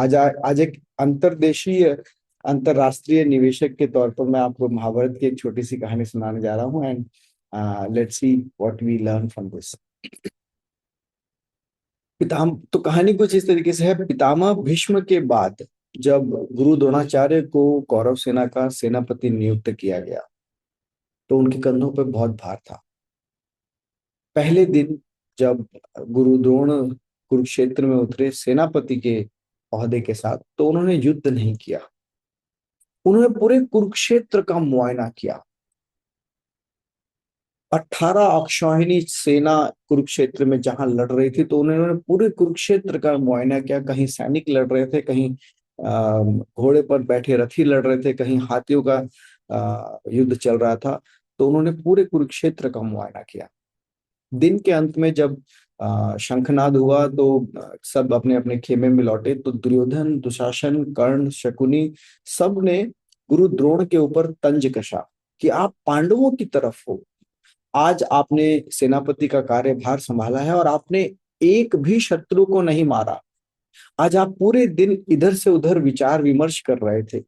आज एक अंतर्देशीय अंतरराष्ट्रीय निवेशक के तौर पर मैं आपको महाभारत की एक छोटी सी कहानी सुनाने जा रहा हूँ। And let's see what we learn from this. पितामह तो कहानी कुछ इस तरीके से है। पितामह भीष्म के बाद जब गुरु द्रोणाचार्य को कौरव सेना का सेनापति नियुक्त किया गया तो उनके कंधों पर बहुत भार था। पहले दिन जब गुरु द्रोण कुरुक्षेत्र में उतरे सेनापति के ओहदे के साथ, तो उन्होंने युद्ध नहीं किया। उन्होंने पूरे कुरुक्षेत्र का मुआयना किया। 18 अक्षौहिणी सेना कुरुक्षेत्र में जहां लड़ रही थी, तो उन्होंने पूरे कुरुक्षेत्र का मुआयना किया। कहीं सैनिक लड़ रहे थे, कहीं घोड़े पर बैठे रथी लड़ रहे थे, कहीं हाथियों का युद्ध चल रहा था। तो उन्होंने पूरे कुरुक्षेत्र का मुआयना किया। दिन के अंत में जब शंखनाद हुआ तो सब अपने अपने खेमे में लौटे। तो दुर्योधन, दुशासन, कर्ण, शकुनी सब ने गुरु द्रोण के ऊपर तंज कसा कि आप पांडवों की तरफ हो। आज आपने सेनापति का कार्यभार संभाला है और आपने एक भी शत्रु को नहीं मारा। आज आप पूरे दिन इधर से उधर विचार विमर्श कर रहे थे।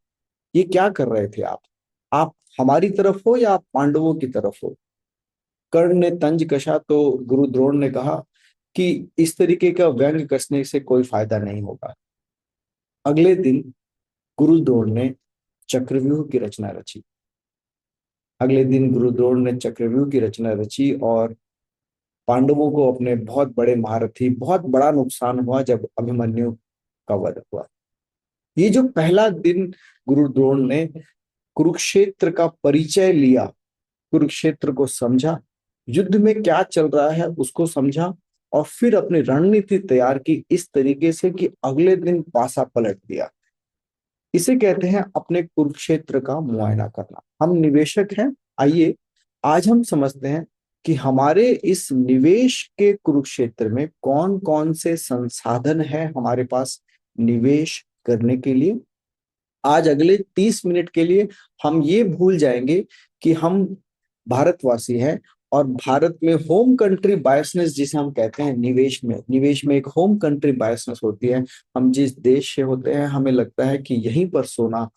ये क्या कर रहे थे आप हमारी तरफ हो या आप पांडवों की तरफ हो? कर्ण ने तंज कसा तो गुरु द्रोण ने कहा कि इस तरीके का व्यंग कसने से कोई फायदा नहीं होगा। अगले दिन गुरु द्रोण ने चक्रव्यूह की रचना रची। अगले दिन गुरु द्रोण ने चक्रव्यूह की रचना रची और पांडवों को अपने बहुत बड़े महारथी, बहुत बड़ा नुकसान हुआ जब अभिमन्यु का वध हुआ। ये जो पहला दिन गुरु द्रोण ने कुरुक्षेत्र का परिचय लिया, कुरुक्षेत्र को समझा, युद्ध में क्या चल रहा है उसको समझा और फिर अपनी रणनीति तैयार की इस तरीके से कि अगले दिन पासा पलट दिया। इसे कहते हैं अपने कुरुक्षेत्र का मुआयना करना। हम निवेशक हैं। आइए आज हम समझते हैं कि हमारे इस निवेश के कुरुक्षेत्र में कौन कौन से संसाधन है हमारे पास निवेश करने के लिए। आज अगले 30 मिनट के लिए हम ये भूल जाएंगे कि हम भारतवासी हैं और भारत में होम कंट्री बायसनेस जिसे हम कहते हैं, निवेश में एक होम कंट्री बायसनेस होती है। हम जिस देश से होते हैं हमें लगता है कि यहीं पर सोना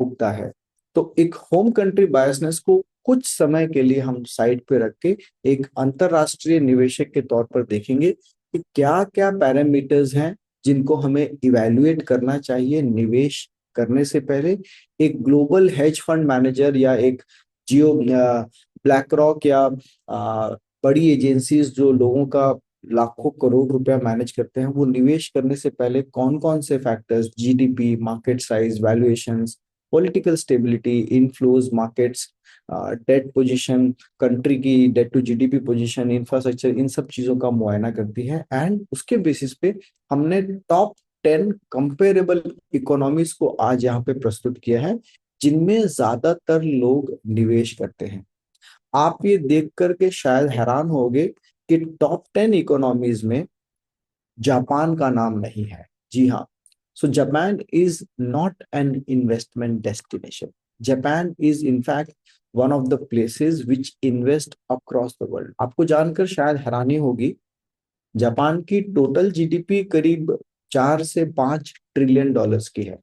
उगता है। तो एक होम कंट्री बायसनेस को कुछ समय के लिए हम साइड पे रख के एक अंतरराष्ट्रीय निवेशक के तौर पर देखेंगे कि क्या क्या पैरामीटर्स हैं जिनको हमें इवैल्यूएट करना चाहिए निवेश करने से पहले। एक ग्लोबल हेज फंड मैनेजर या एक जियो ब्लैक रॉक या बड़ी एजेंसीज जो लोगों का लाखों करोड़ रुपया मैनेज करते हैं, वो निवेश करने से पहले कौन कौन से factors, GDP, market size, valuations, political stability, inflows, markets, debt position, country की debt to GDP position, infrastructure, इन सब चीजों का मुआयना करती है। एंड उसके बेसिस पे हमने टॉप 10 कंपेरेबल इकोनॉमीज को आज यहाँ पे प्रस्तुत किया है जिनमें ज्यादातर लोग निवेश करते हैं। आप ये देख करके शायद हैरान होगे कि टॉप 10 इकोनॉमीज में जापान का नाम नहीं है। जी हाँ। So Japan is not N investment destination. Japan is in fact one of the places which invest across the world. आपको जानकर शायद हैरानी होगी, जापान की टोटल जीडीपी करीब 4 से 5 ट्रिलियन डॉलर्स की है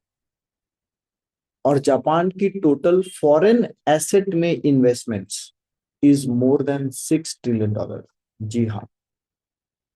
और जापान की टोटल फॉरेन एसेट में investments is more than $6 trillion. जी हाँ,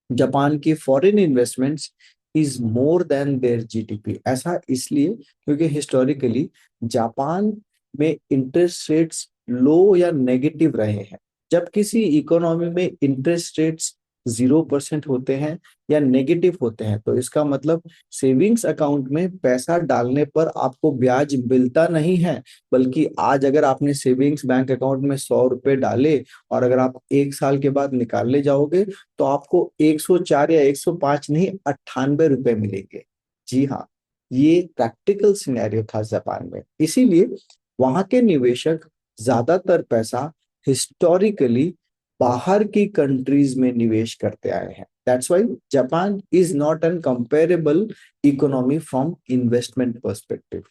जापान की foreign investments is more than their GDP. ऐसा इसलिए क्योंकि हिस्टोरिकली जापान में इंटरेस्ट रेट्स लो या नेगेटिव रहे हैं। जब किसी इकोनॉमी में इंटरेस्ट रेट्स 0% होते हैं या नेगेटिव होते हैं, तो इसका मतलब सेविंग्स अकाउंट में पैसा डालने पर आपको ब्याज मिलता नहीं है, बल्कि आज अगर आपने सेविंग्स बैंक अकाउंट में 100 रुपए डाले और अगर आप 1 साल के बाद निकालने जाओगे तो आपको 104 या 105 नहीं, 98 रुपए मिलेंगे। जी हाँ, ये प्रैक्टिकल सिनेरियो था जापान में। इसीलिए वहां के निवेशक ज्यादातर पैसा हिस्टोरिकली बाहर की कंट्रीज में निवेश करते आए हैं। That's why Japan is not an comparable economy from investment perspective,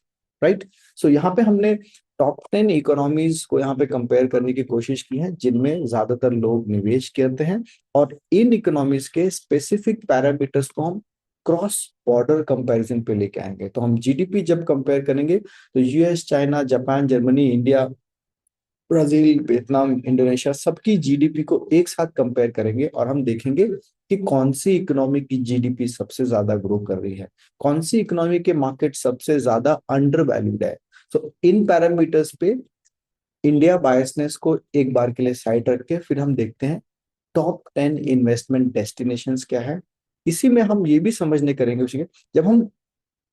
right. So यहाँ पे हमने टॉप 10 इकोनॉमीज को यहाँ पे कंपेयर करने की कोशिश की है जिनमें ज्यादातर लोग निवेश करते हैं और इन इकोनॉमीज के स्पेसिफिक पैरामीटर्स को हम क्रॉस बॉर्डर कंपैरिजन पे लेके आएंगे। तो हम जीडीपी जब कंपेयर करेंगे तो US, China, Japan, Germany, India, Brazil, Vietnam, Indonesia सबकी जीडीपी को एक साथ कंपेयर करेंगे और हम देखेंगे कि कौन सी इकोनॉमी की जीडीपी सबसे ज्यादा ग्रो कर रही है, कौन सी इकोनॉमी के मार्केट सबसे ज्यादा अंडर वैल्यूड है। तो इन पैरामीटर्स पे इंडिया बायसनेस को एक बार के लिए साइड रख के फिर हम देखते हैं टॉप 10 इन्वेस्टमेंट डेस्टिनेशंस क्या है। इसी में हम ये भी समझने करेंगे उसके, जब हम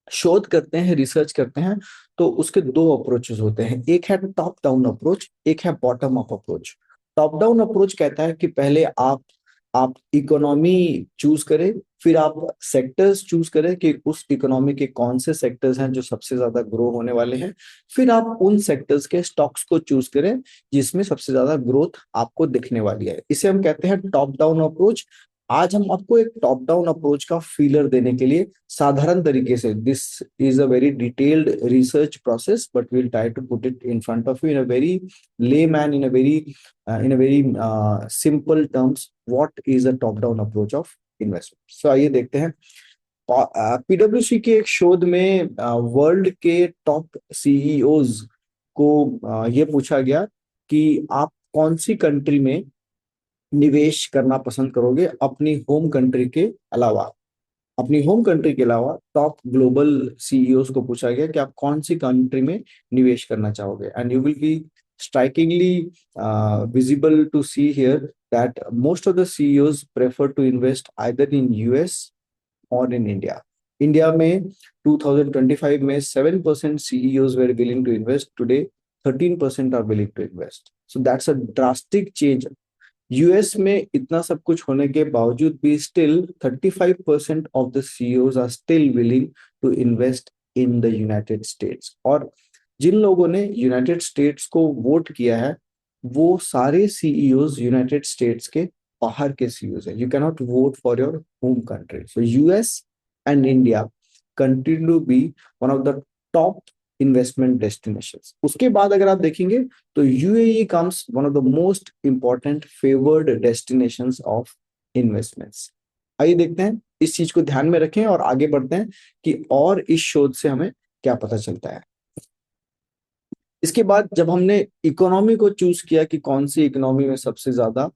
शोध करते हैं, रिसर्च करते हैं, तो उसके दो अप्रोचेस होते हैं, एक है टॉप डाउन अप्रोच, एक है bottom up approach. Top down approach कहता है कि पहले आप इकोनॉमी चूज करें, फिर आप सेक्टर्स चूज करें कि उस इकोनॉमी के कौन से सेक्टर्स हैं जो सबसे ज्यादा ग्रो होने वाले हैं, फिर आप उन सेक्टर्स के स्टॉक्स को चूज करें जिसमें सबसे ज्यादा ग्रोथ आपको दिखने वाली है। इसे हम कहते हैं टॉप डाउन अप्रोच। आज हम आपको एक टॉप डाउन अप्रोच का फीलर देने के लिए साधारण तरीके से, this is a very detailed research process but will try to put it in front of you in a very layman, in a very simple terms, what is a top down approach of investment। so आइए देखते हैं। पीडब्ल्यूसी के एक शोध में world के top CEOs को ये पूछा गया कि आप कौन सी कंट्री में निवेश करना पसंद करोगे अपनी होम कंट्री के अलावा। अपनी होम कंट्री के अलावा टॉप ग्लोबल सीईओज को पूछा गया कि आप कौन सी कंट्री में निवेश करना चाहोगे, and you will be strikingly visible to see here that most of the CEOs prefer to invest either in US or in India। India में 2025 में 7% CEOs were willing to invest, today 13% are willing to invest, so that's a drastic change। US में इतना सब कुछ होने के बावजूद भी still 35% of the CEOs are still willing to invest in the United States. और जिन लोगों ने यूनाइटेड स्टेट्स को वोट किया है वो सारे सीईओज यूनाइटेड स्टेट्स के बाहर के सीईओज है। You can not vote for your home country. So US and India continue to be one of the top investment destinations. उसके बाद अगर आप देखेंगे तो UAE comes one of the most important favoured destinations of investments. आइए देखते हैं, इस चीज को ध्यान में रखें और आगे बढ़ते हैं कि और इस शोध से हमें क्या पता चलता है। इसके बाद जब हमने इकोनॉमी को चूज किया कि कौन सी इकोनॉमी में सबसे ज्यादा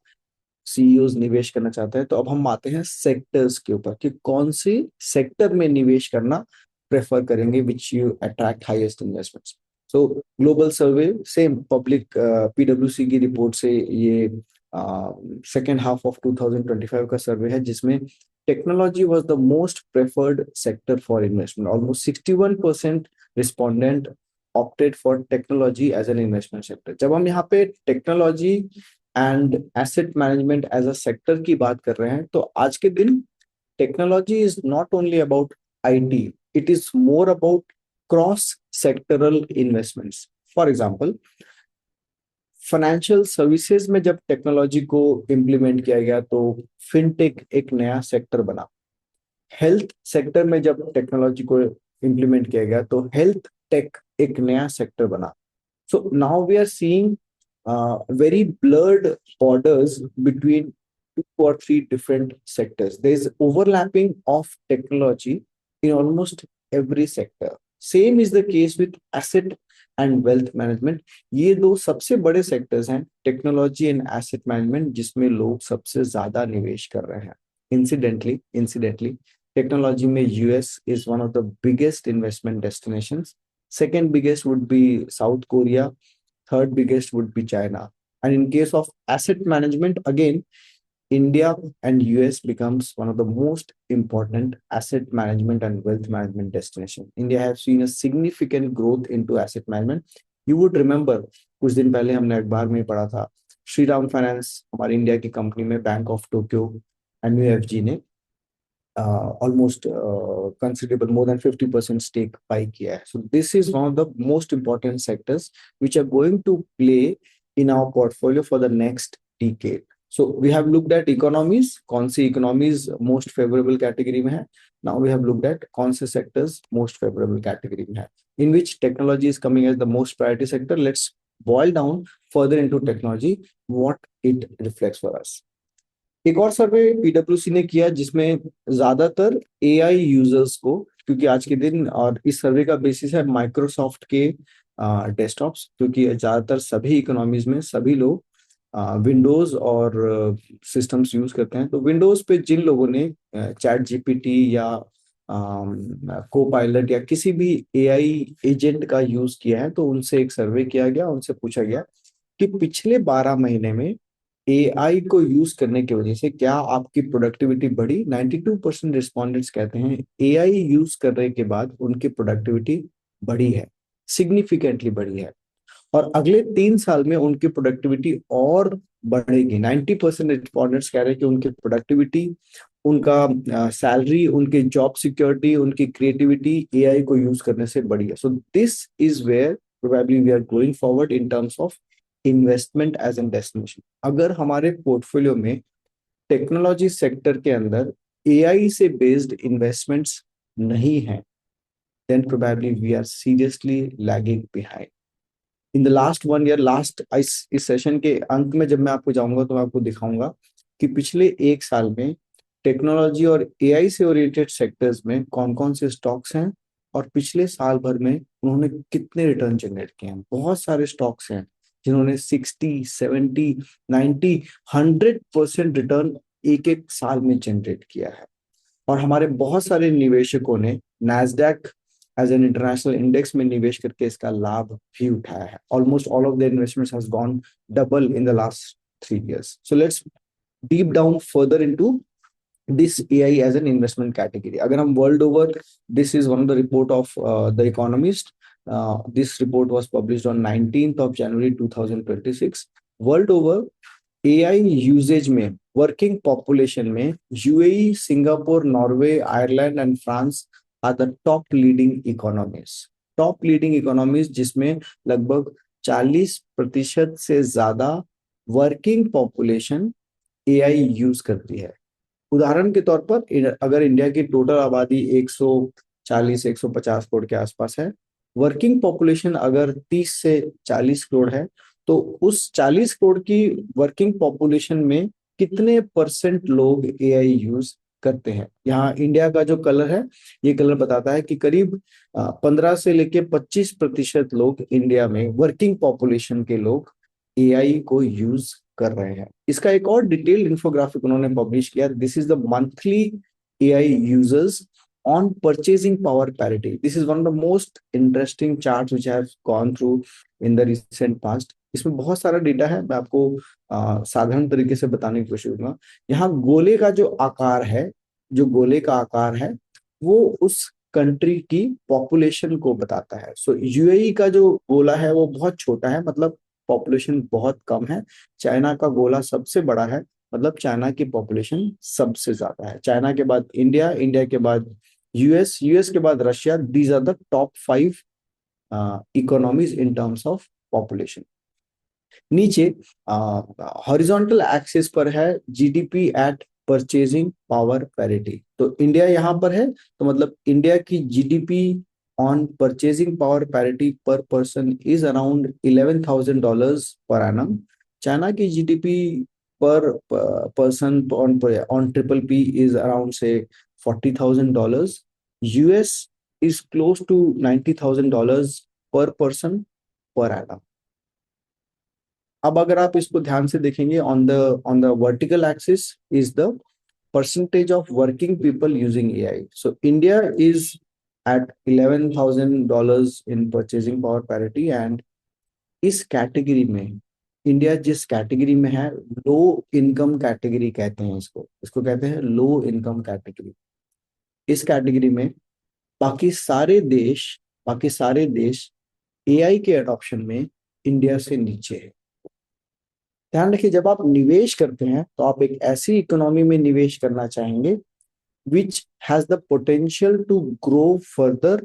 सीईओज निवेश करना चाहते हैं, तो अब हम आते हैं सेक्टर्स के ऊपर कि कौन सी सेक्टर में निवेश करना प्रेफर करेंगे which you attract highest investments. So global survey same public पीडब्ल्यूसी की रिपोर्ट से ये सेकेंड हाफ ऑफ 2025 का सर्वे है जिसमें technology was the most preferred sector for investment. Almost 61% respondent opted for technology as an investment sector. जब हम यहाँ पे technology and asset management as a sector की बात कर रहे हैं तो आज के दिन technology is not only about IT, it is more about cross sectoral investments. For example financial services में जब टेक्नोलॉजी को इम्प्लीमेंट किया गया तो फिनटेक एक नया सेक्टर बना। हेल्थ सेक्टर में जब टेक्नोलॉजी को इम्प्लीमेंट किया गया तो हेल्थ टेक एक नया सेक्टर बना। So now we are seeing very blurred borders between two or three different sectors. There is overlapping of technology in almost every sector. Same is the case with asset and wealth management। ये दो सबसे बड़े sectors हैं, technology and asset management, जिसमें लोग सबसे ज्यादा निवेश कर रहे हैं। इंसिडेंटली टेक्नोलॉजी में US is one of the biggest investment destinations. Second biggest would be south Korea, third biggest would be China. And in case of asset management, again, India and US becomes one of the most important asset management and wealth management destination। India has seen a significant growth into asset management। You would remember कुछ दिन पहले हमने अखबार में पढ़ा था Shriram finance हमारी India की कंपनी में बैंक ऑफ टोक्यो MUFG ने almost considerable more than 50% stake buy किया है। So this is one of the most important sectors which are going to play in our portfolio for the next decade। So we have looked at economies, कौन सी economies most favorable category में है। Now we have looked at कौन से sectors most favorable category में है, in which technology is coming as the most priority sector। Let's boil down further into technology what it reflects for us। एक और सर्वे पीडब्ल्यूसी ने किया जिसमें ज्यादातर एआई यूजर्स को, क्योंकि आज के दिन, और इस सर्वे का बेसिस है माइक्रोसॉफ्ट के डेस्कटॉप्स, क्योंकि ज्यादातर सभी इकोनॉमीज में सभी लोग विंडोज और सिस्टम्स यूज करते हैं। तो विंडोज पे जिन लोगों ने चैट जीपीटी या को पायलट या किसी भी एआई एजेंट का यूज किया है, तो उनसे एक सर्वे किया गया, उनसे पूछा गया कि पिछले 12 महीने में एआई को यूज करने की वजह से क्या आपकी प्रोडक्टिविटी बढ़ी। 92% रिस्पॉन्डेंट्स कहते हैं एआई यूज करने के बाद उनकी प्रोडक्टिविटी बढ़ी है, सिग्निफिकेंटली बढ़ी है, और अगले 3 साल में उनकी प्रोडक्टिविटी और बढ़ेगी। 90% रिस्पॉन्डेंट्स कह रहे हैं कि उनकी प्रोडक्टिविटी, उनका सैलरी, उनकी जॉब सिक्योरिटी, उनकी क्रिएटिविटी एआई को यूज करने से बढ़ी है। So this is where probably we are going forward in terms of investment as an destination. अगर हमारे पोर्टफोलियो में टेक्नोलॉजी सेक्टर के अंदर एआई से बेस्ड इन्वेस्टमेंट्स नहीं है, then probably we are seriously lagging behind. In the last 1 year, last इस session के अंत में जब मैं आपको जाऊंगा तो मैं आपको दिखाऊंगा कि पिछले 1 साल में टेक्नोलॉजी और एआई से ओरिएंटेड सेक्टर्स में कौन कौन से स्टॉक्स हैं, और पिछले साल भर में उन्होंने कितने रिटर्न जनरेट किए हैं। बहुत सारे स्टॉक्स हैं जिन्होंने 60, 70, 90, 100% रिटर्न एक एक साल में जनरेट किया है। और हमारे बहुत सारे निवेशकों ने Nasdaq as an international index में निवेश करके इसका लाभ भी उठाया है। Almost all of the investments has gone double in the last 3 years. So let's deep down further into this AI as an investment category. अगर हम world over, this is one of the report of the Economist. This report was published on 19th of January 2026. World over AI usages में working population में UAE, Singapore, Norway, Ireland and France are the top leading economies. Top leading economies जिसमें लगभग 40% से ज्यादा working population AI use करती है। उदाहरण के तौर पर अगर इंडिया की टोटल आबादी 140-150 करोड़ के आसपास है, वर्किंग पॉपुलेशन अगर 30 से 40 करोड़ है, तो उस 40 करोड़ की वर्किंग पॉपुलेशन में कितने परसेंट लोग एआई यूज करते हैं। यहाँ इंडिया का जो कलर है, ये कलर बताता है कि करीब 15 से लेके 25% लोग इंडिया में, वर्किंग पॉपुलेशन के लोग एआई को यूज कर रहे हैं। इसका एक और डिटेल्ड इंफोग्राफिक उन्होंने पब्लिश किया। This is the monthly AI users on purchasing power parity. This is one of the most interesting charts which I have gone through in the recent past. इसमें बहुत सारा डेटा है, मैं आपको साधारण तरीके से बताने की कोशिश करूंगा। यहाँ गोले का जो आकार है, जो गोले का आकार है, वो उस कंट्री की पॉपुलेशन को बताता है। सो यूएई का जो गोला है वो बहुत छोटा है, मतलब पॉपुलेशन बहुत कम है। चाइना का गोला सबसे बड़ा है, मतलब चाइना की पॉपुलेशन सबसे ज्यादा है। चाइना के बाद इंडिया, इंडिया के बाद यूएस, यूएस के बाद Russia. These are the top 5 economies in terms of population. नीचे हॉरिजॉन्टल एक्सिस पर है GDP at purchasing power parity. तो इंडिया यहाँ पर है, तो मतलब इंडिया की GDP on purchasing power parity per person is around $11,000 per annum. China की GDP per person on triple P is around से $40,000। यूएस इज क्लोज टू $90,000 पर पर्सन पर एनम। अब अगर आप इसको ध्यान से देखेंगे, on the vertical axis is the percentage of working people using AI. So India is at $11,000 in purchasing power parity, and इस कैटेगरी में इंडिया जिस कैटेगरी में है, लो इनकम कैटेगरी कहते हैं इसको, इसको कहते हैं लो इनकम कैटेगरी। इस कैटेगरी में बाकी सारे देश एआई के एडॉप्शन में इंडिया से नीचे है। ध्यान रखिए, जब आप निवेश करते हैं तो आप एक ऐसी इकोनॉमी में निवेश करना चाहेंगे which has the potential to grow further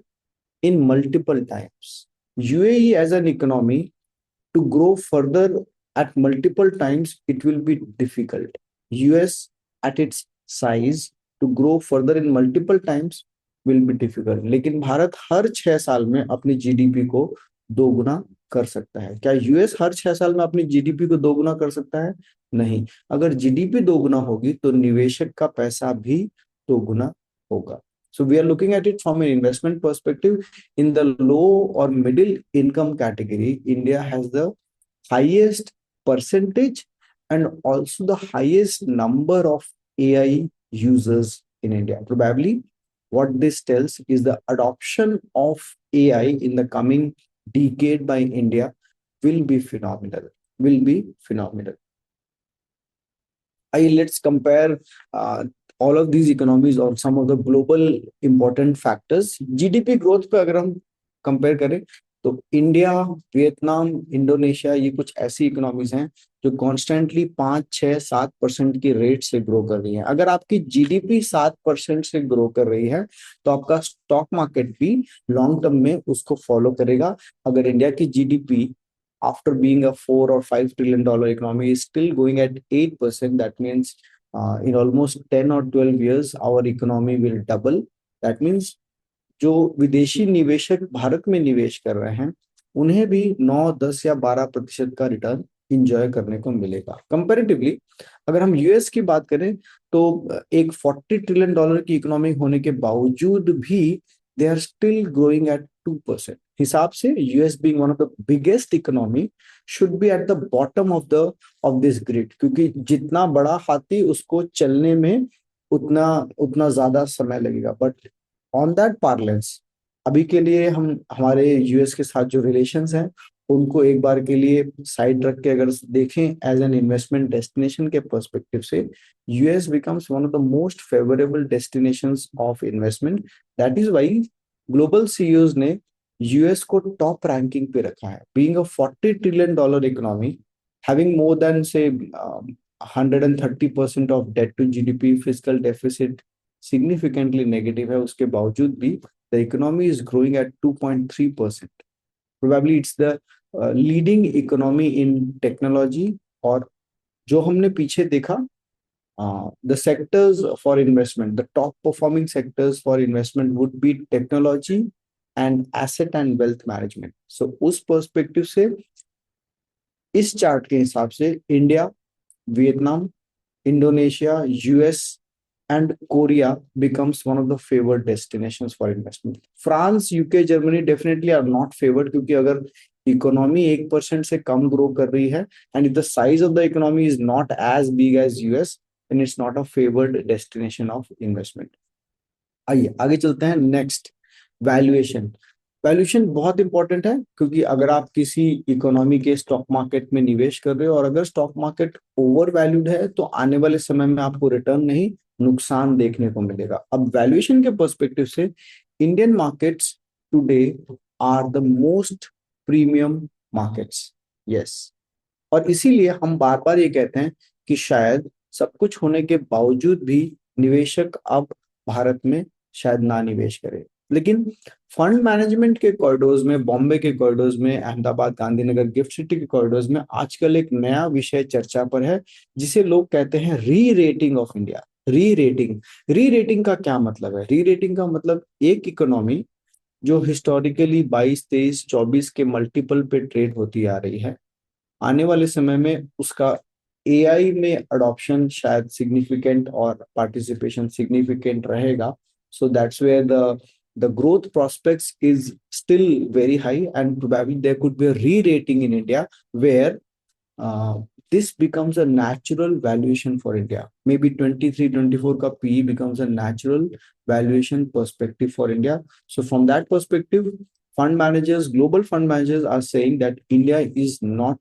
in multiple times. UAE as an economy to grow further at multiple times, it will be difficult. US at its size to grow further in multiple times will be difficult. लेकिन भारत हर 6 साल में अपनी GDP को 2 गुना कर सकता है। क्या US हर 6 साल में अपनी जीडीपी को दोगुना कर सकता है? नहीं। अगर जीडीपी दोगुना होगी तो निवेशक का पैसा भी दोगुना होगा। So we are looking at it from an investment perspective. In the low or middle income category, India has the highest percentage and also the highest number of AI users in India. Probably what this tells is the adoption of AI in the coming decade by India will be phenomenal. Will be phenomenal. Let's compare all of these economies or some of the global important factors. GDP growth पे अगर हम compare करें तो India, Vietnam, Indonesia, ये कुछ ऐसी economies हैं जो कॉन्स्टेंटली 5, 6, 7% की रेट से ग्रो कर रही है। अगर आपकी जीडीपी 7% से ग्रो कर रही है तो आपका स्टॉक मार्केट भी लॉन्ग टर्म में उसको फॉलो करेगा। अगर इंडिया की GDP after being a $4 or $5 trillion economy is still going at 8%, that means in almost 10 or 12 years our economy will double. That means जो विदेशी निवेशक भारत में निवेश कर रहे हैं उन्हें भी 9, 10 या 12% का रिटर्न इंजॉय करने को मिलेगा। कंपैरेटिवली अगर हम यूएस की बात करें तो एक $40 ट्रिलियन की इकोनॉमी होने के बावजूद भी they are still growing at 2%। हिसाब से US being one of the biggest economy should be at the bottom of this grid, क्योंकि जितना बड़ा हाथी उसको चलने में उतना उतना ज्यादा समय लगेगा। बट ऑन दैट पार्लेंस अभी के लिए हम हमारे यूएस के साथ जो रिलेशंस हैं उनको एक बार के लिए साइड रख के अगर देखें एज एन इन्वेस्टमेंट डेस्टिनेशन के पर्सपेक्टिव से, US becomes one of the most favourable destinations of investment. That is why global CEOs ने यूएस को टॉप रैंकिंग पे रखा है। Being a $40 trillion economy, having more than से 130% of debt to GDP, physical deficit significantly negative है, उसके बावजूद भी the economy is growing at 2.3%। Probably it's the leading economy in technology. और जो हमने पीछे देखा, the sectors for investment, the top performing sectors for investment would be technology and asset and wealth management. So उस perspective से इस chart के हिसाब से India, Vietnam, Indonesia, US and Korea becomes one of the favored destinations for investment. France, UK, Germany definitely are not favored, क्योंकि अगर economy 1% से कम grow कर रही है and if the size of the economy is not as big as US, then it's not a favored destination of investment. आइए आगे चलते हैं। Next, valuation. वैल्यूएशन बहुत इंपॉर्टेंट है, क्योंकि अगर आप किसी इकोनॉमी के स्टॉक मार्केट में निवेश कर रहे हो और अगर स्टॉक मार्केट ओवर वैल्यूड है तो आने वाले समय में आपको रिटर्न नहीं, नुकसान देखने को मिलेगा। अब वैल्यूएशन के पर्सपेक्टिव से Indian markets today are the most premium markets. Yes, और इसीलिए हम बार बार ये कहते हैं कि शायद सब कुछ होने के बावजूद भी निवेशक अब भारत में शायद ना निवेश करे। लेकिन फंड मैनेजमेंट के कॉरिडोर्स में, बॉम्बे के कॉरिडोर्स में, अहमदाबाद, गांधीनगर, गिफ्ट सिटी के कॉरिडोर्स में आजकल एक नया विषय चर्चा पर है जिसे लोग कहते हैं री रेटिंग ऑफ इंडिया। री रेटिंग, री रेटिंग का क्या मतलब है? री रेटिंग का मतलब एक इकोनॉमी जो हिस्टोरिकली 22, 23, 24 के मल्टीपल पे ट्रेड होती आ रही है, आने वाले समय में उसका एआई में अडॉप्शन शायद सिग्निफिकेंट और पार्टिसिपेशन सिग्निफिकेंट रहेगा। So that's where the growth prospects is still very high, and probably there could be a re-rating in India where this becomes a natural valuation for India. Maybe 23, 24 ka PE becomes a natural valuation perspective for India. So from that perspective, fund managers, global fund managers are saying that India is not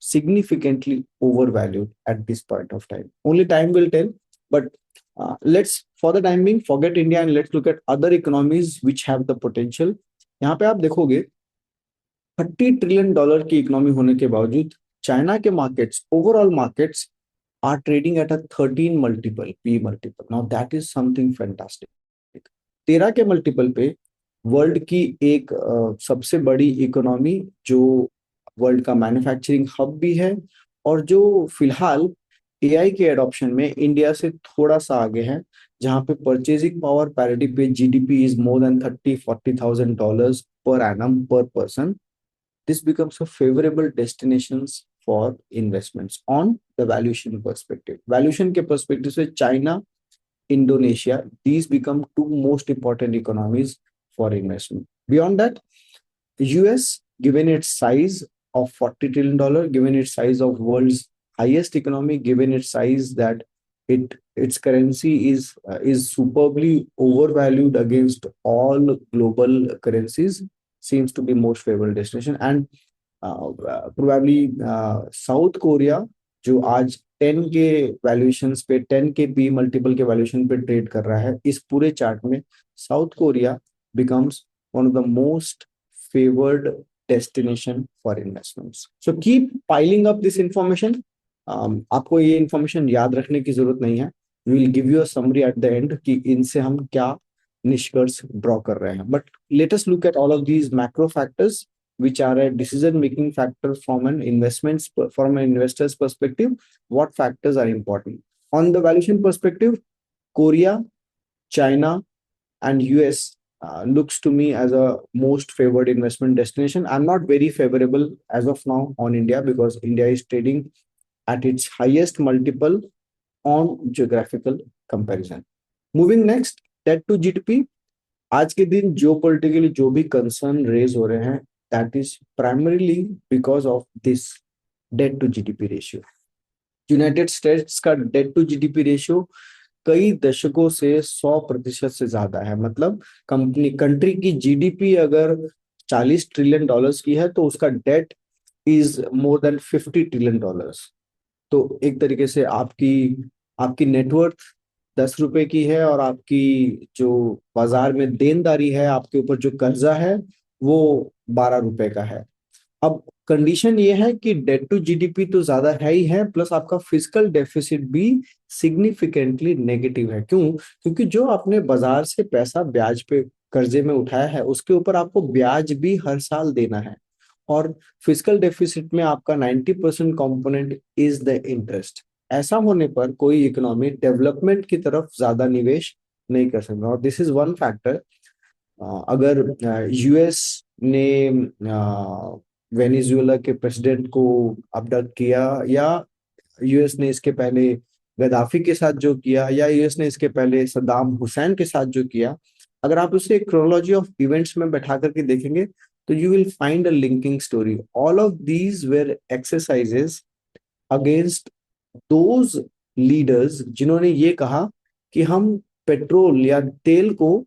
significantly overvalued at this point of time. Only time will tell, but let's for the time being forget India and let's look at other economies which have the potential. यहाँ पे आप देखोगे $30 trillion की economy होने के बावजूद China के markets, overall markets are trading at a 13 multiple P multiple. Now that is something fantastic. 13 के मल्टीपल पे वर्ल्ड की एक सबसे बड़ी इकोनॉमी जो वर्ल्ड का मैन्युफैक्चरिंग हब भी है और जो फिलहाल एआई के एडॉप्शन में इंडिया से थोड़ा सा आगे है, जहां पे परचेजिंग पावर पैरिटी पे GDP is more then $30,000-40,000 per annum पर person. this becomes a favorable destinations for investments on the valuation perspective. Valuation के perspective से China, Indonesia, these become two most important economies for investment. Beyond that, the US, given its size of $40 trillion, given its size of world's highest economy, given its size that its currency is superbly overvalued against all global currencies, seems to be most favorable destination. And probably South Korea, जो आज 10 के valuations पे, 10 के P multiple के वैल्यूएशन पे trade कर रहा है, इस पूरे चार्ट में South Korea becomes one of the most favoured destination for investments. So keep piling up this information. आपको ये इंफॉर्मेशन याद रखने की जरूरत नहीं है. We will give you a summary at the end कि इनसे हम क्या निष्कर्ष ड्रॉ कर रहे हैं. But let us look at all of these macro factors which are a decision making factor from an investor's perspective. What factors are important on the valuation perspective? Korea, China and US looks to me as a most favored investment destination. I'm not very favorable as of now on India because India is trading at its highest multiple on geographical comparison. Moving next, debt to GDP. आज के दिन geopolitically जो भी concern raise हो रहे हैं, that is primarily because of this debt to GDP ratio. United states का date to GDP ratio कई दशकों से 100% से ज्यादा है. मतलब कंट्री की जीडीपी अगर $40 ट्रिलियन की है तो उसका debt is more than $50 trillion. तो एक तरीके से आपकी नेटवर्थ 10 रुपए की है और आपकी जो बाजार में देनदारी है, आपके ऊपर जो कर्जा है, वो 12 रुपए का है. अब कंडीशन ये है कि डेट टू जीडीपी तो ज्यादा है ही है, प्लस आपका फिजिकल डेफिसिट भी सिग्निफिकेंटली नेगेटिव है. क्यों? क्योंकि जो आपने बाजार से पैसा ब्याज पे कर्जे में उठाया है, उसके ऊपर आपको ब्याज भी हर साल देना है. और फिजिकल डेफिसिट में आपका 90% कंपोनेंट इज द इंटरेस्ट. ऐसा होने पर कोई इकोनॉमी डेवलपमेंट की तरफ ज्यादा निवेश नहीं कर सकता. और दिस इज वन फैक्टर. अगर यूएस ने वेनेजुएला के प्रेसिडेंट को अबडक्ट किया, या यूएस ने इसके पहले गद्दाफी के साथ जो किया, या यूएस ने इसके पहले सद्दाम हुसैन के साथ जो किया, अगर आप उसे क्रोनोलॉजी ऑफ इवेंट्स में बैठा करके देखेंगे तो you will find a linking story. All of these were exercises against those leaders जिन्होंने ये कहा कि हम पेट्रोल या तेल को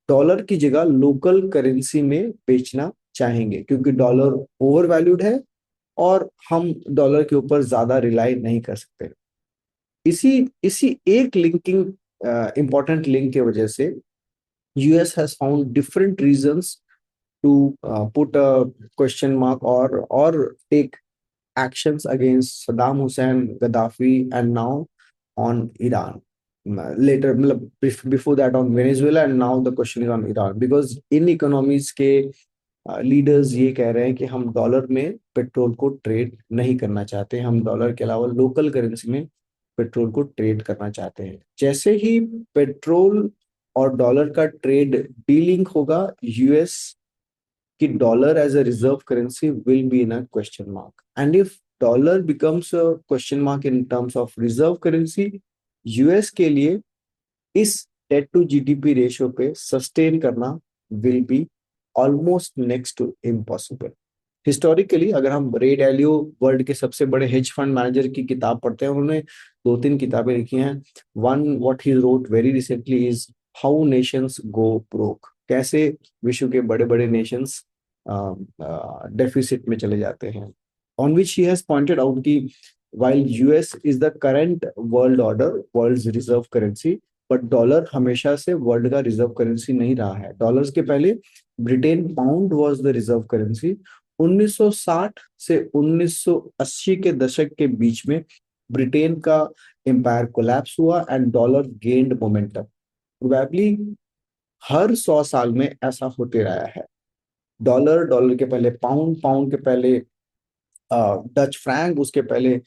डॉलर की जगह लोकल करेंसी में बेचना चाहेंगे, क्योंकि डॉलर ओवर वैल्यूड है और हम डॉलर के ऊपर ज्यादा रिलाई नहीं कर सकते. इसी एक लिंकिंग इंपॉर्टेंट लिंक की वजह से US has found different reasons to put a question mark और take actions against Saddam Hussein, Gaddafi, and now on Iran. Later, before that on Venezuela, and now the question is on Iran. Because in economies के leaders ये कह रहे हैं कि हम dollar में petrol को ट्रेड नहीं करना चाहते, हम डॉलर के अलावा लोकल करेंसी में पेट्रोल को ट्रेड करना चाहते हैं. जैसे ही पेट्रोल और डॉलर का ट्रेड डीलिंक होगा, यूएस कि dollar as a reserve currency will be in a question mark. And if dollar becomes a question mark in terms of reserve currency, US के लिए इस डेट टू जीडीपी रेशियो पे sustain करना will be almost next to impossible. Historically अगर हम रे डैलियो world के सबसे बड़े हेज फंड मैनेजर की किताब पढ़ते हैं, उन्होंने 2-3 किताबें लिखी हैं. One what he wrote very recently is how Nations go broke. कैसे विश्व के बड़े बड़े नेशंस डेफिसिट में चले जाते हैं. On which he has pointed out कि while US is the current world order, world's reserve currency, but dollar हमेशा से वर्ल्ड का रिजर्व करेंसी नहीं रहा है. डॉलर्स के पहले Britain pound was the reserve currency. 1960 से 1980 के दशक के बीच में ब्रिटेन का एम्पायर कोलैप्स हुआ and dollar gained momentum. Probably हर 100 साल में ऐसा होते रहा है. डॉलर के पहले पाउंड के पहले डच फ्रैंक, उसके पहले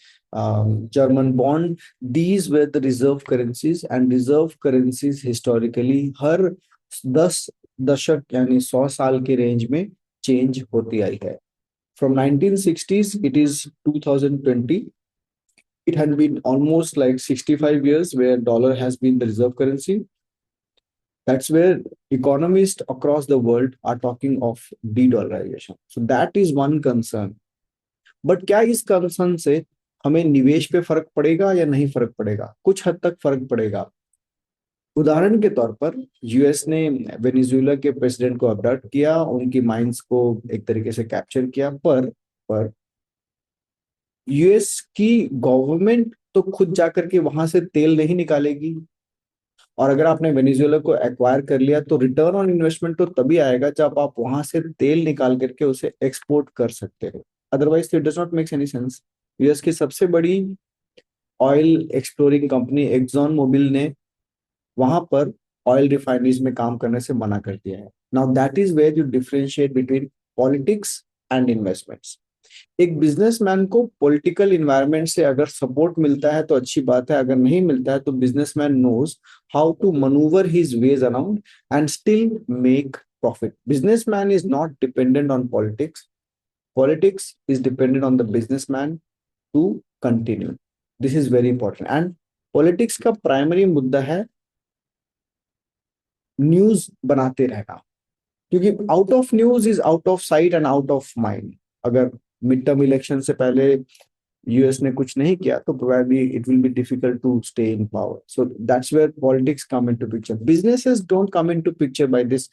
German bond. These were the reserve currencies, and reserve currencies historically हर 10 दशक यानी 100 साल के रेंज में चेंज होती आई है. From 1960s, it is 2020. It had been almost like 65 years where dollar has been the reserve currency. That's where economists across the world are talking of de-dollarization. So that is one concern. But क्या इस concern से हमें निवेश पे फर्क पड़ेगा या नहीं फर्क पड़ेगा? कुछ हद तक फर्क पड़ेगा. उदाहरण के तौर पर यूएस ने वेनेजुएला के प्रेसिडेंट को अबडक्ट किया, उनकी माइंड्स को एक तरीके से कैप्चर किया, पर यूएस की गवर्नमेंट तो खुद जाकर के वहां से तेल नहीं निकालेगी. और अगर आपने वेनेजुएला को एक्वायर कर लिया तो रिटर्न ऑन इन्वेस्टमेंट तो तभी आएगा जब आप वहां से तेल निकाल करके उसे एक्सपोर्ट कर सकते हो. Otherwise it does not make any sense. US की सबसे बड़ी oil exploring company Exxon Mobil ने वहां पर ऑयल रिफाइनरीज में काम करने से मना कर दिया है. Now that is where you differentiate between politics and investments. एक बिजनेसमैन को पॉलिटिकल इन्वायरमेंट से अगर सपोर्ट मिलता है तो अच्छी बात है, अगर नहीं मिलता है तो businessman knows how to manoeuvre his ways around and still make profit. Businessman is not dependent on politics. Politics is dependent on the businessman to continue. This is very important. And politics का primary मुद्दा है news बनाते रहना, क्योंकि out of news is out of sight and out of mind. अगर mid term election से पहले US ने कुछ नहीं किया तो probably it will be difficult to stay in power. So that's where politics come into picture. Businesses don't come into picture by this.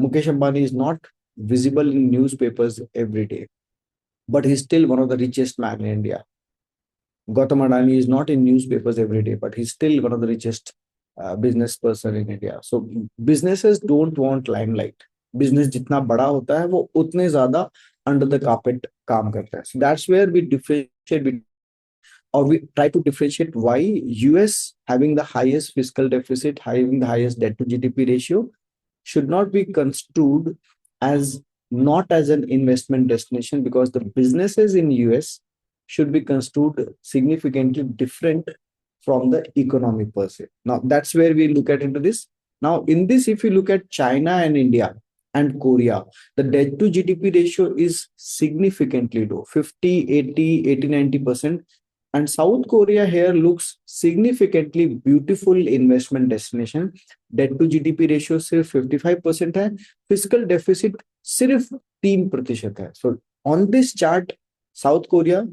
Mukesh Ambani is not visible in newspapers every day, but he's still one of the richest man in India. Gautam Adani is not in newspapers every day, but he's still one of the richest business person in India. So businesses don't want limelight. Business जितना बड़ा होता है वो उतने ज्यादा under the carpet काम करता है. So that's where we differentiate or we try to differentiate why US having the highest fiscal deficit, having the highest debt to GDP ratio should not be construed as not as an investment destination, because the businesses in US should be construed significantly different from the economy per se. Now that's where we look at into this. Now in this, if you look at China and India and Korea, the debt to GDP ratio is significantly low, 50, 80, 80, 90%. And South Korea here looks significantly beautiful investment destination. Debt to GDP ratio सिर्फ 55% है, fiscal deficit सिर्फ 3% है. So on this chart, South Korea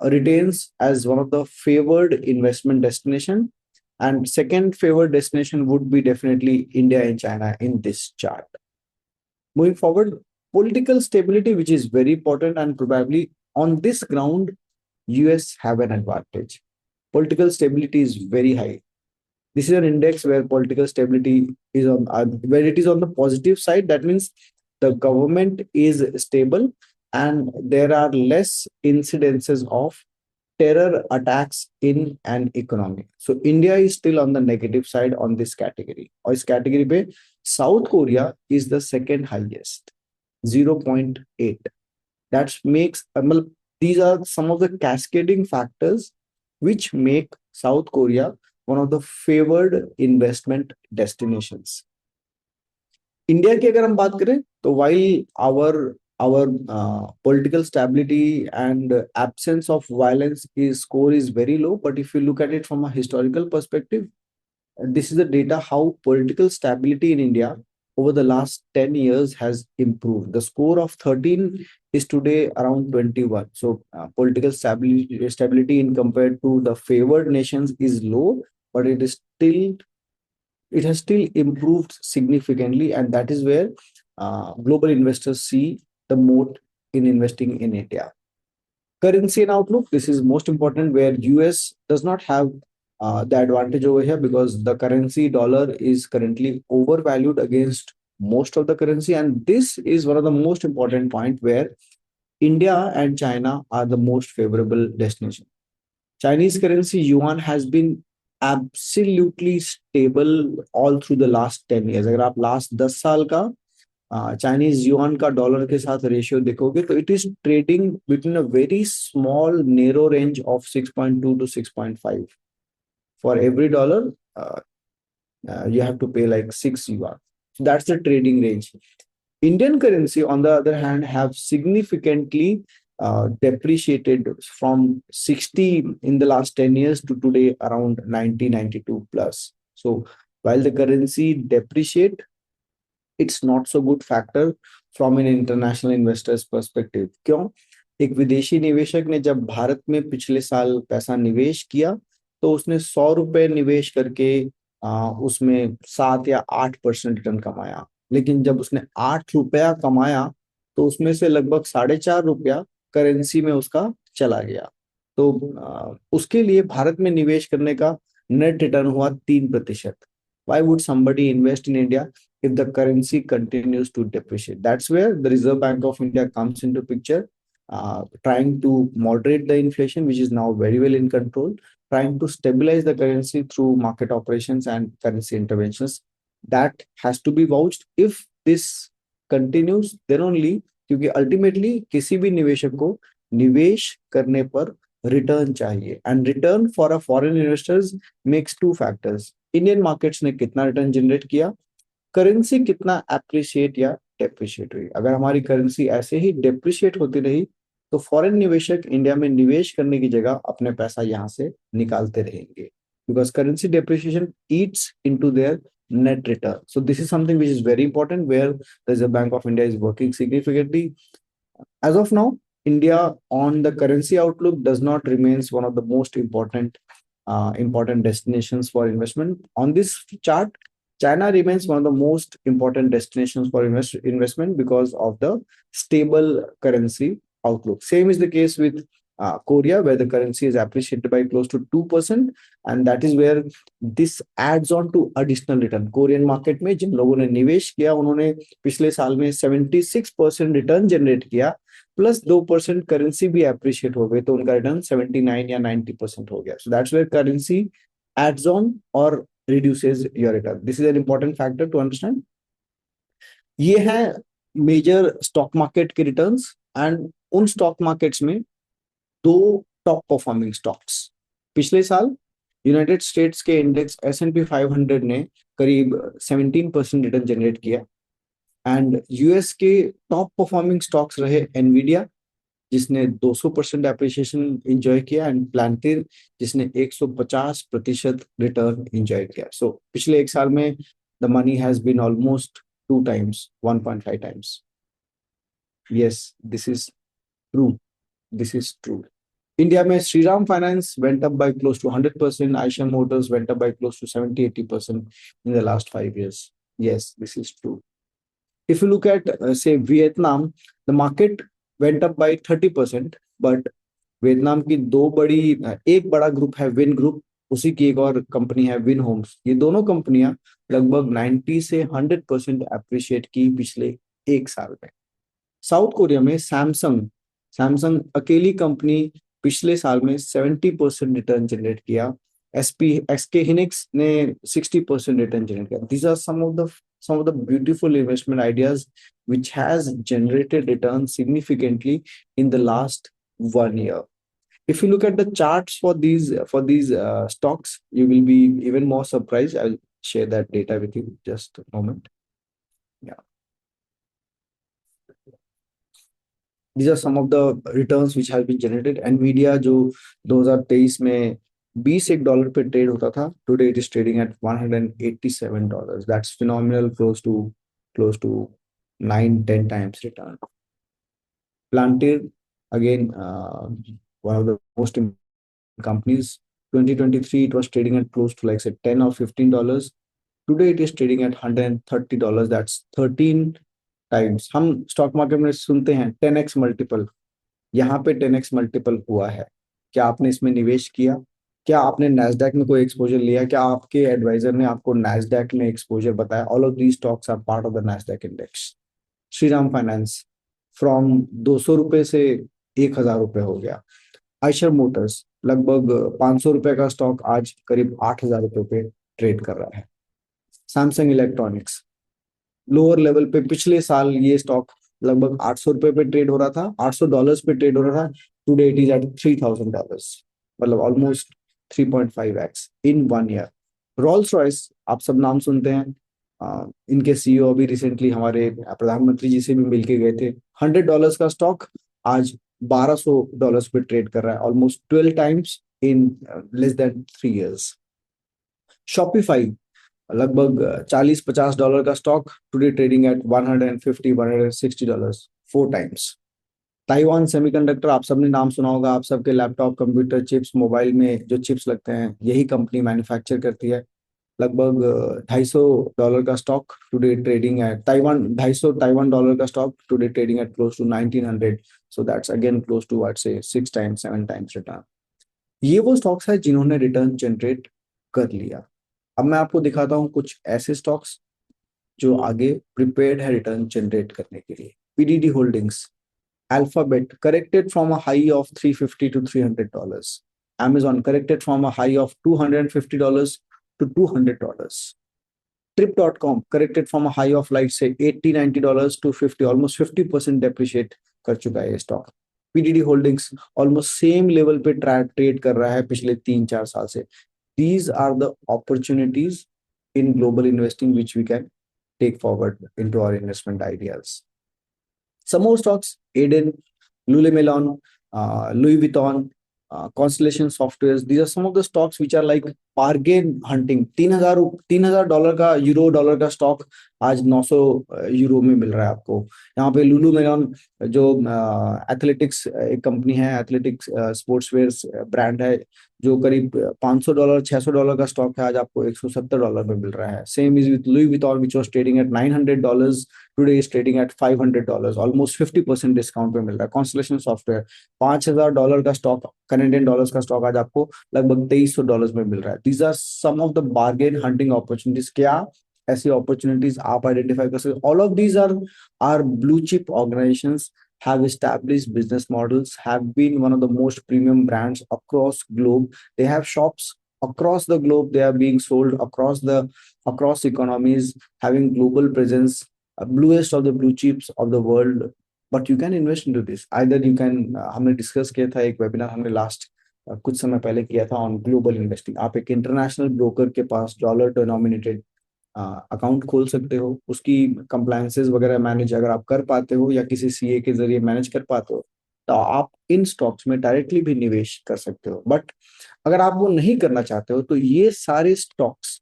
retains as one of the favored investment destination, and second favored destination would be definitely India and China in this chart. Moving forward, political stability, which is very important, and probably on this ground, US have an advantage. Political stability is very high. This is an index where political stability is on, where it is on the positive side. That means the government is stable and there are less incidences of terror attacks in an economy. So India is still on the negative side on this category. Or this category पे South Korea is the second highest, 0.8. That makes these are some of the cascading factors which make South Korea one of the favored investment destinations. India की अगर हम बात करें तो while our political stability and absence of violence score is very low, but if you look at it from a historical perspective, this is the data how political stability in India over the last 10 years has improved. The score of 13 is today around 21. So political stability in compared to the favored nations is low, but it has still improved significantly, and that is where global investors see the moat in investing in India. Currency and outlook, this is most important, where US does not have the advantage over here because the currency dollar is currently overvalued against most of the currency, and this is one of the most important point where India and China are the most favorable destination. Chinese currency yuan has been absolutely stable all through the last 10 years. अगर आप last 10 साल का Chinese yuan का dollar के साथ ratio देखोगे तो it is trading between a very small narrow range of 6.2 to 6.5. For every dollar you have to pay like 6 yuan. So that's the trading range. Indian currency, on the other hand, have significantly depreciated from 60 in the last 10 years to today around 90, 92 plus. So while the currency depreciate, it's not so good factor from an international investors perspective. क्यों? एक विदेशी निवेशक ने जब भारत में पिछले साल पैसा निवेश किया, तो उसने 100 रुपए निवेश करके उसमें 7 या 8% रिटर्न कमाया। लेकिन जब उसने 8 रुपया कमाया, तो उसमें से लगभग 4.5 रुपया करेंसी में उसका चला गया। तो उसके लिए भारत में निवेश करने का नेट रिटर्न हुआ 3%। Why would somebody invest in India if the currency continues to depreciate? That's where the Reserve Bank of India comes into picture, trying to moderate the inflation, which is now very well in control, trying to stabilize the currency through market operations and currency interventions. That has to be vouched. If this continues, then only, क्योंकि ultimately किसी भी निवेशक को निवेश करने पर return चाहिए, and return for a foreign investors makes two factors. Indian markets ने कितना रिटर्न जनरेट किया, करेंसी कितना एप्रिशिएट या डेप्रिशिएट हुई। अगर हमारी करेंसी ऐसे ही डेप्रिशिएट होती रही, तो फॉरेन निवेशक इंडिया में निवेश करने की जगह अपने पैसा यहाँ से निकालते रहेंगे, because currency depreciation Yeats into their net return. So this is something which is very important, where the Reserve Bank of India is working significantly. As of now, India on the currency outlook does not remains one of the most important destinations for investment. On this chart, China remains one of the most important destinations for investment because of the stable currency outlook. Same is the case with Korea, where the currency is appreciated by close to 2%, and that is where this adds on to additional return. Korean market में जिन लोगों ने निवेश किया, उन्होंने पिछले साल में 76% return generate किया, प्लस 2% करेंसी भी एप्रिशिएट हो गई, तो उनका रिटर्न 79 या 90% हो गया। So that's where currency adds on और reduces your return. This is an important factor to understand. ये है मेजर स्टॉक मार्केट के रिटर्न्स, एंड उन स्टॉक मार्केट्स में दो टॉप परफॉर्मिंग स्टॉक्स। पिछले साल यूनाइटेड स्टेट्स के इंडेक्स S&P 500 ने करीब 17% रिटर्न जनरेट किया, एंड यूएस के टॉप परफॉर्मिंग स्टॉक्स रहे एनवीडिया, जिसने 200% एप्रिसिएशन एंजॉय किया, एंड प्लांटियर जिसने 150% रिटर्न एंजॉय किया। सो पिछले एक साल में the money has been almost 2 times, 1.5 times. Yes, this is true. This is true. India में Shriram finance went up by close to 100%. Eicher Motors went up by close to 70-80% in the last 5 years. Yes, this is true. If you look at say Vietnam, the market went up by 30%, but Vietnam की एक बड़ा group है win group, उसी की एक और company है win Holmes. ये दोनों कंपनियां लगभग 90 से 100% एप्रिशिएट की पिछले एक साल में। साउथ कोरिया में सैमसंग अकेली कंपनी पिछले साल में 70% रिटर्न जनरेट किया। SK Hynix ने 60% रिटर्न जनरेट किया। These are some of the beautiful investment ideas which has generated returns significantly in the last 1 year. If you look at the charts for these stocks, you will be even more surprised. I'll share that data with you just a moment. Yeah, these are some of the returns which have been generated. Nvidia जो 2023 में $21 पे trade होता था, today it is trading at $187. That's phenomenal, close to 9-10 times return. Plantier, again, one of the most important companies. 2023 it was trading at close to like say $10 or $15. Today it is trading at $130. That's 13 times. हम stock market में सुनते हैं 10x multiple, यहाँ पे 10x multiple हुआ है। क्या आपने इसमें निवेश किया? क्या आपने नैस्डैक में कोई एक्सपोजर लिया? क्या आपके एडवाइजर ने आपको नैस्डैक में एक्सपोजर बताया? All of these stocks are part of the Nasdaq index. Shriram finance from 200 रुपए से 1000 रुपए हो गया। आयशर मोटर्स लगभग 500 रुपए का स्टॉक आज करीब 8000 रुपए पे ट्रेड कर रहा है। सैमसंग इलेक्ट्रॉनिक्स लोअर लेवल पे पिछले साल ये स्टॉक लगभग 800 रुपए पे ट्रेड हो रहा था, $800 पे ट्रेड हो रहा था। टुडे इट इज एट $3000, मतलब ऑलमोस्ट 3.5x इन 1 year। रोल्स रॉयस आप सब नाम सुनते हैं, इनके सीईओ अभी रिसेंटली हमारे प्रधानमंत्री जी से भी मिलके गए थे। $100 का स्टॉक आज $1200 पे ट्रेड कर रहा है, almost 12 times in less than 3 years। Shopify लगभग $40-50 का stock, today trading eight $150-160, 4 times. Taiwan semiconductor, आप सबने नाम सुना होगा, आप सबके लैपटॉप, कंप्यूटर चिप्स, मोबाइल में जो चिप्स लगते हैं यही कंपनी मैन्युफैक्चर करती है। लगभग $250 का stock, today trading at Taiwan $250 का stock, today trading at close to 1900। So that's again close to what से 6 टाइम्स 7 टाइम्स रिटर्न। ये वो स्टॉक्स है जिन्होंने रिटर्न जनरेट कर लिया। अब मैं आपको दिखाता हूँ कुछ ऐसे स्टॉक्स जो आगे प्रिपेयर्ड है रिटर्न जनरेट करने के लिए। PDD holdings, Alphabet corrected from a high of 350 to $300. Amazon corrected from a high of $250 to $200. Trip.com corrected from a high of like say $80-90 to 50, almost 50% depreciate कर चुका है ये stock. PDD holdings almost same level पे trade कर रहा है पिछले 3-4 साल से। These are the opportunities in global investing which we can take forward into our investment ideas. Some more stocks: Aiden, Lululemon, Louis Vuitton, Constellation Softwares. These are some of the stocks which are like bargain hunting. $3,000 का $100 का stock आज €900 में मिल रहा है आपको। यहाँ पे लुलू मेलॉन जो एथलेटिक्स एक कंपनी है, एथलेटिक्स स्पोर्ट्सवेयर ब्रांड है, जो करीब $500 $600 का स्टॉक है, आज आपको $170 में मिल रहा है। Same is with Louis Vuitton which was trading at $900, today is trading at $500, almost 50% discount पे मिल रहा है। कॉन्स्टलेशन सॉफ्टवेयर $5,000 का स्टॉक, कनेडियन डॉलर्स का स्टॉक आज आपको लगभग $2300 में मिल रहा है। These are some of the bargain hunting opportunities. क्या ऐसी अपॉर्चुनिटीज आप आइडेंटिफाई कर सकते? All of these are blue chip organisations, have established business models, have been one of the most premium brands across globe. They have shops across the globe. They are being sold across economies, having global presence, bluest of the blue chips of the world. But you can invest into this. Either you can, हमने discuss किया था, एक webinar हमने last कुछ समय पहले किया था ऑन ग्लोबल इन्वेस्टिंग। आप एक इंटरनेशनल ब्रोकर के पास डॉलर डिनोमिनेटेड अकाउंट खोल सकते हो, उसकी कंप्लायंसेस वगैरह मैनेज अगर आप कर पाते हो या किसी सीए के जरिए मैनेज कर पाते हो, तो आप इन स्टॉक्स में डायरेक्टली भी निवेश कर सकते हो। बट अगर आप वो नहीं करना चाहते हो, तो ये सारे स्टॉक्स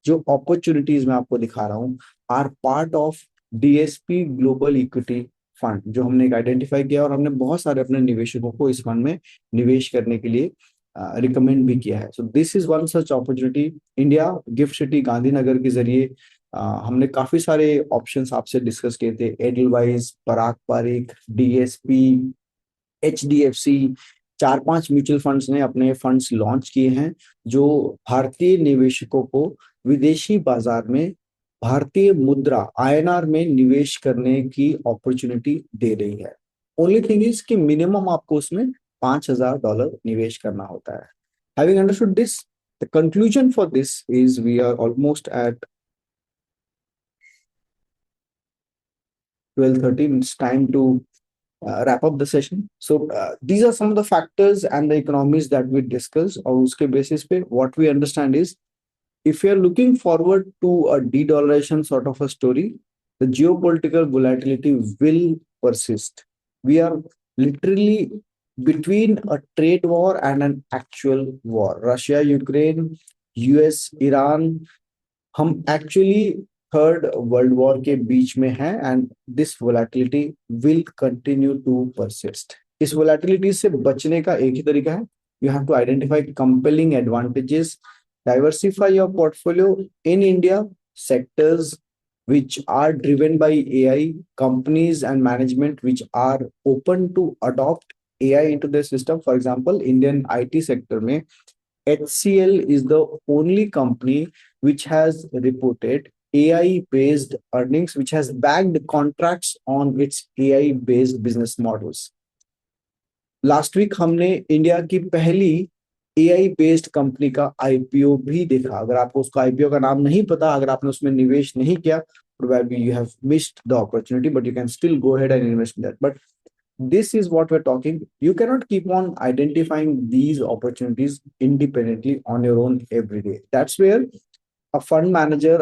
जो अपॉर्चुनिटीज मैं आपको दिखा रहा हूँ are part of DSP global equity fund, जो हमने एक आइडेंटिफाई किया, और हमने बहुत सारे अपने निवेशकों को इस फंड में निवेश करने के लिए रिकमेंड भी किया है। So this is one such opportunity. India gift city Gandhinagar के जरिए हमने काफी सारे ऑप्शंस आपसे डिस्कस किए थे। Edelweiss, Parag Parikh, DSP, HDFC, 4-5 mutual funds ने अपने फंड्स लॉन्च किए हैं जो भारतीय निवेशकों को विदेशी बाजार में भारतीय मुद्रा आईएनआर में निवेश करने की अपॉर्चुनिटी दे रही है। ओनली थिंग इज कि मिनिमम आपको उसमें $5,000 निवेश करना होता है। Having understood this, the conclusion for this is we are almost at 12:30. It's time to wrap up the session. So these are some of the factors and the economies that we discussed. और उसके basis पे what we understand is, if you are looking forward to a de-dollarization sort of a story, the geopolitical volatility will persist. We are literally between a trade war and an actual war. Russia, Ukraine, US, Iran, हम actually third world war के बीच में है, and this volatility will continue to persist. इस volatility से बचने का एक ही तरीका है, you have to identify compelling advantages, diversify your portfolio in India, sectors which are driven by AI, companies and management which are open to adopt AI into their system. For example, Indian IT sector में HCL is the only company which has reported AI-based earnings, which has backed contracts on its AI-based business models. Last week हमने India की पहली AI based company का IPO भी देखा। अगर आपको उसका आईपीओ का नाम नहीं पता, अगर आपने उसमें निवेश नहीं किया, probably you have missed the opportunity, but you can still go ahead and invest in that. But this is what we're talking. You cannot keep on identifying these opportunities independently on your own every day. That's where a fund manager,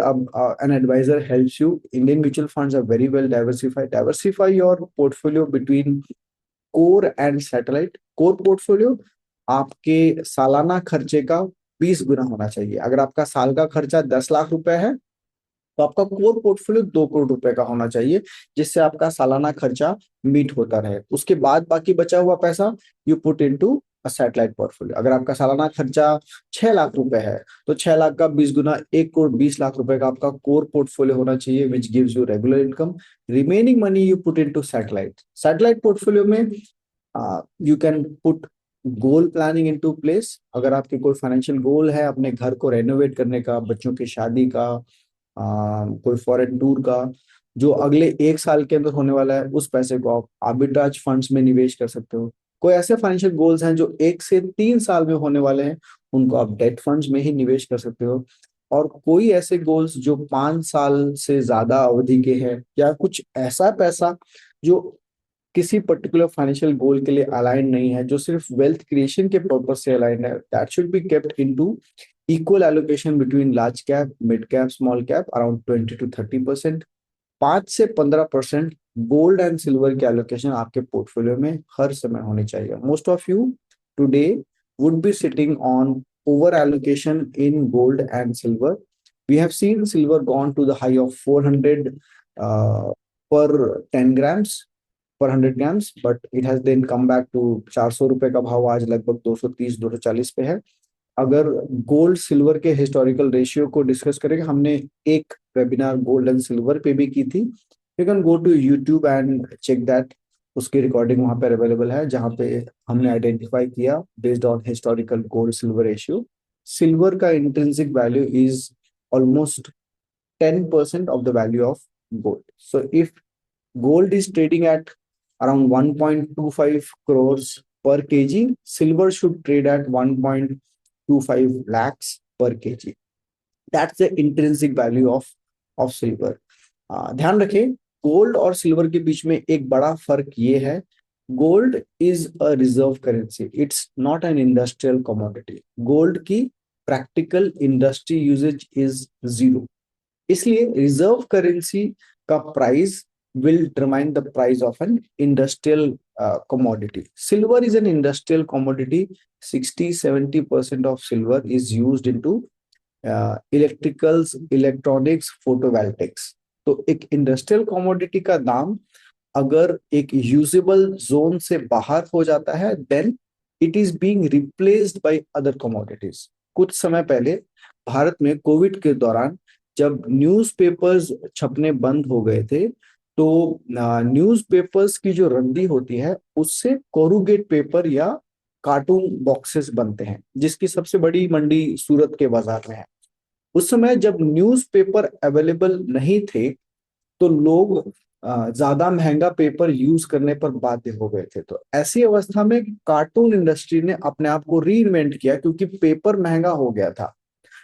an advisor helps you. Indian mutual funds are very well diversified. Diversify your portfolio between core and satellite. Core portfolio आपके सालाना खर्चे का 20 गुना होना चाहिए। अगर आपका साल का खर्चा 10 लाख रुपए है तो आपका कोर पोर्टफोलियो 2 करोड़ रुपए का होना चाहिए, जिससे आपका सालाना खर्चा मीट होता रहे। उसके बाद बाकी बचा हुआ पैसा you put into a satellite portfolio. अगर आपका सालाना खर्चा 6 लाख रुपए है तो 6 लाख का 20 गुना 1 करोड़ 20 लाख रुपए का आपका कोर पोर्टफोलियो होना चाहिए, which gives you regular income. Remaining money you put into satellite. Satellite portfolio में you can put goal planning into place. अगर आपके कोई फाइनेंशियल गोल है अपने घर को रेनोवेट करने का, बच्चों की शादी का, कोई फॉरेन टूर का, जो अगले 1 साल के अंदर होने वाला है, उस पैसे को आप आर्बिट्राज फंड्स में निवेश कर सकते हो। कोई ऐसे फाइनेंशियल गोल्स हैं जो 1 से 3 साल में होने वाले हैं, उनको आप डेट फंड्स में ही निवेश कर सकते हो। और कोई ऐसे गोल्स जो 5 साल से ज्यादा अवधि के हैं, या कुछ ऐसा पैसा जो किसी पर्टिकुलर फाइनेंशियल गोल के लिए अलाइन नहीं है, जो सिर्फ वेल्थ क्रिएशन के पर्पज से अलाइन है, that should be kept into equal allocation between large cap, mid cap, small cap, around 20 to 30%। 5 से 15% गोल्ड एंड सिल्वर की एलोकेशन आपके पोर्टफोलियो में हर समय होनी चाहिए। Most of you today would be sitting on over allocation in gold and silver. We have seen silver gone to the high of 400 per 10 grams पर 100 grams, but it has then come back to 400 रुपए का भाव आज लगभग 230-240 पे है। अगर gold silver के हिस्टोरिकल रेशियो को डिस्कस करेंगे, हमने एक वेबिनार गोल्ड एंड सिल्वर पे भी की थी। You can go to YouTube and check that. उसकी रिकॉर्डिंग वहां पर अवेलेबल है, जहां पे हमने आइडेंटिफाई किया based on historical gold silver ratio, silver का intrinsic value is almost 10% of the value of gold. So if gold is trading at around 1.25 crores per kg, silver should trade at 1.25 lakhs per kg. That's the intrinsic value of silver. ध्यान रखें, gold और silver के बीच में एक बड़ा फर्क ये है, gold is a reserve currency, it's not an industrial commodity. Gold की प्रैक्टिकल इंडस्ट्री यूजेज इज 0, इसलिए रिजर्व करेंसी का price will determine the price of an industrial commodity. Silver is an industrial commodity. 60-70% of silver is used into electricals, electronics, photovoltaics. तो एक industrial commodity का दाम अगर एक usable zone से बाहर हो जाता है, then it is being replaced by other commodities. कुछ समय पहले भारत में कोविड के दौरान जब न्यूज़पेपर्स छपने बंद हो गए थे, तो न्यूज़पेपर्स की जो रद्दी होती है उससे कोरुगेट पेपर या कार्टून बॉक्सेस बनते हैं, जिसकी सबसे बड़ी मंडी सूरत के बाजार में है। उस समय जब न्यूज़पेपर अवेलेबल नहीं थे तो लोग ज्यादा महंगा पेपर यूज करने पर बाध्य हो गए थे। तो ऐसी अवस्था में कार्टून इंडस्ट्री ने अपने आप को री इन्वेंट किया, क्योंकि पेपर महंगा हो गया था।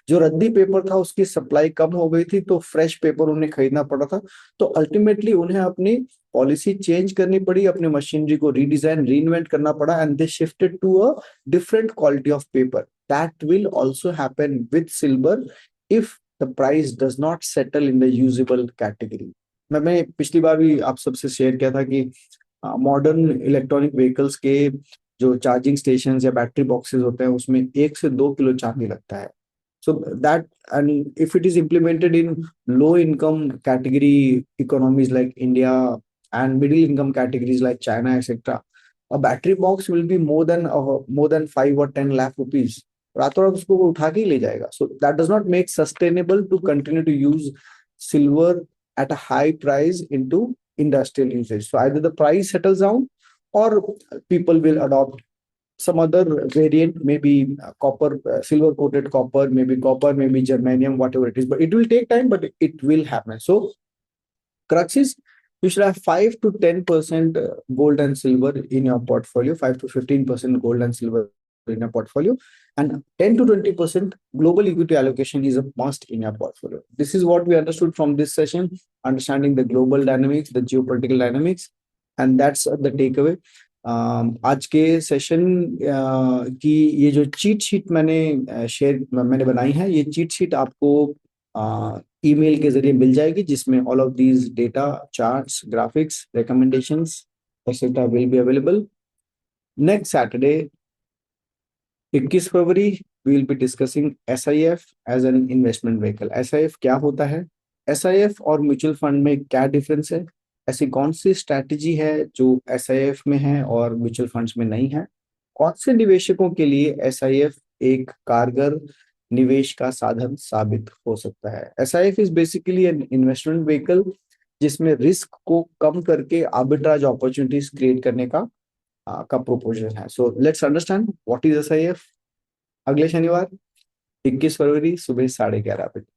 जो रद्दी पेपर था उसकी सप्लाई कम हो गई थी, तो फ्रेश पेपर उन्हें खरीदना पड़ा था। तो अल्टीमेटली उन्हें अपनी पॉलिसी चेंज करनी पड़ी, अपनी मशीनरी को रीडिजाइन, रीइन्वेंट करना पड़ा, and they shifted to a different quality of paper. That will also happen with silver if the price does not settle in the usable category. मैंने पिछली बार भी आप सबसे शेयर किया था कि मॉडर्न इलेक्ट्रॉनिक व्हीकल्स के जो चार्जिंग स्टेशन या बैटरी बॉक्सेस होते हैं, उसमें 1 से 2 किलो चांदी लगता है। So that, and if it is implemented in low income category economies like India and middle income categories like China, etc., a battery box will be more than 5 or 10 lakh rupees. रातों रात उसको उठा के ही ले जाएगा. So that does not make sustainable to continue to use silver at a high price into industrial usage. So either the price settles down or people will adopt some other variant, maybe copper, silver coated copper, maybe germanium, whatever it is, but it will take time, but it will happen. So crux is you should have 5 to 10% gold and silver in your portfolio, 5 to 15% gold and silver in your portfolio, and 10 to 20% global equity allocation is a must in your portfolio. This is what we understood from this session, understanding the global dynamics, the geopolitical dynamics, and that's the takeaway. आज के session की ये जो cheat sheet मैंने बनाई है, ये cheat sheet आपको ईमेल के जरिए मिल जाएगी, जिसमें all of these data, charts, graphics, recommendations etcetera will be available. Next Saturday 21 February we will be discussing SIF as an investment vehicle. SIF क्या होता है, SIF और म्यूचुअल फंड में क्या डिफरेंस है, ऐसी कौन सी स्ट्रैटेजी है जो SIF में है और म्यूचुअल फंड्स में नहीं है, कौन से निवेशकों के लिए SIF एक कारगर निवेश का साधन साबित हो सकता है। SIF is basically N investment vehicle जिसमें रिस्क को कम करके आर्बिट्राज अपॉर्चुनिटीज क्रिएट करने का प्रोपोजल है। So let's understand what is SIF। अगले शनिवार 21 फरवरी सुबह 11:30 बजे।